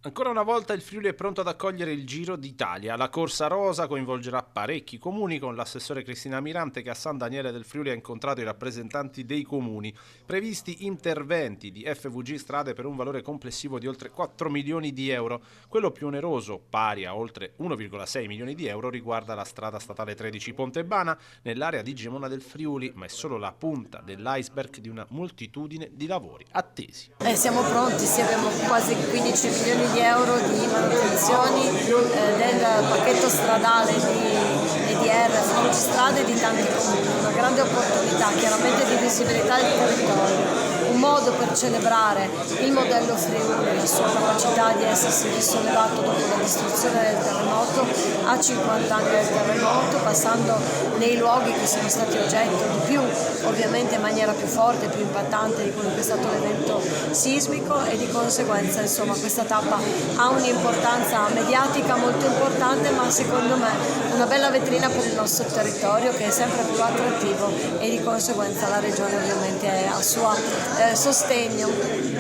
Ancora una volta il Friuli è pronto ad accogliere il Giro d'Italia. La corsa rosa coinvolgerà parecchi comuni, con l'assessore Cristina Mirante che a San Daniele del Friuli ha incontrato i rappresentanti dei comuni. Previsti interventi di FVG Strade per un valore complessivo di oltre 4 milioni di euro. Quello più oneroso, pari a oltre 1,6 milioni di euro, riguarda la strada statale 13 Pontebana nell'area di Gemona del Friuli, ma è solo la punta dell'iceberg di una moltitudine di lavori attesi. Siamo pronti, sì, abbiamo quasi 15 milioni di euro di manutenzioni del pacchetto stradale di EDR, FVG Strade di tanti comuni, una grande opportunità chiaramente di visibilità del territorio, un modo per celebrare il modello Friuli, la sua capacità di essersi risollevato dopo la distruzione del terremoto a 50 anni del terremoto, passando nei luoghi che sono stati oggetto di più, ovviamente in maniera più forte, più impattante di quello che è stato l'evento sismico, e di conseguenza insomma questa tappa ha un'importanza mediatica molto importante, ma secondo me una bella vetrina per il nostro territorio, che è sempre più attrattivo, e di conseguenza la regione ovviamente è a suo sostegno.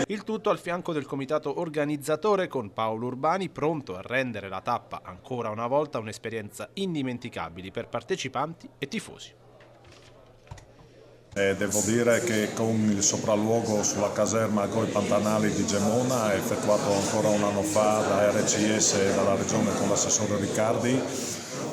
Il tutto al fianco del comitato organizzatore, con Paolo Urbani pronto a rendere la tappa ancora una volta un'esperienza indimenticabile per partecipanti e tifosi. Devo dire che con il sopralluogo sulla caserma Goi Pantanali di Gemona, effettuato ancora un anno fa da RCS e dalla Regione con l'assessore Riccardi,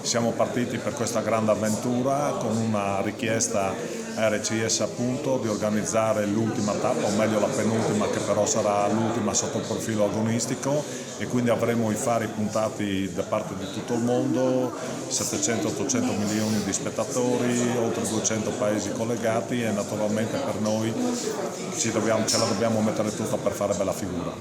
siamo partiti per questa grande avventura con una richiesta a RCS appunto di organizzare l'ultima tappa, o meglio la penultima, che però sarà l'ultima sotto il profilo agonistico, e quindi avremo i fari puntati da parte di tutto il mondo, 700-800 milioni di spettatori, oltre 200 paesi collegati, e naturalmente per noi ce la dobbiamo mettere tutta per fare bella figura.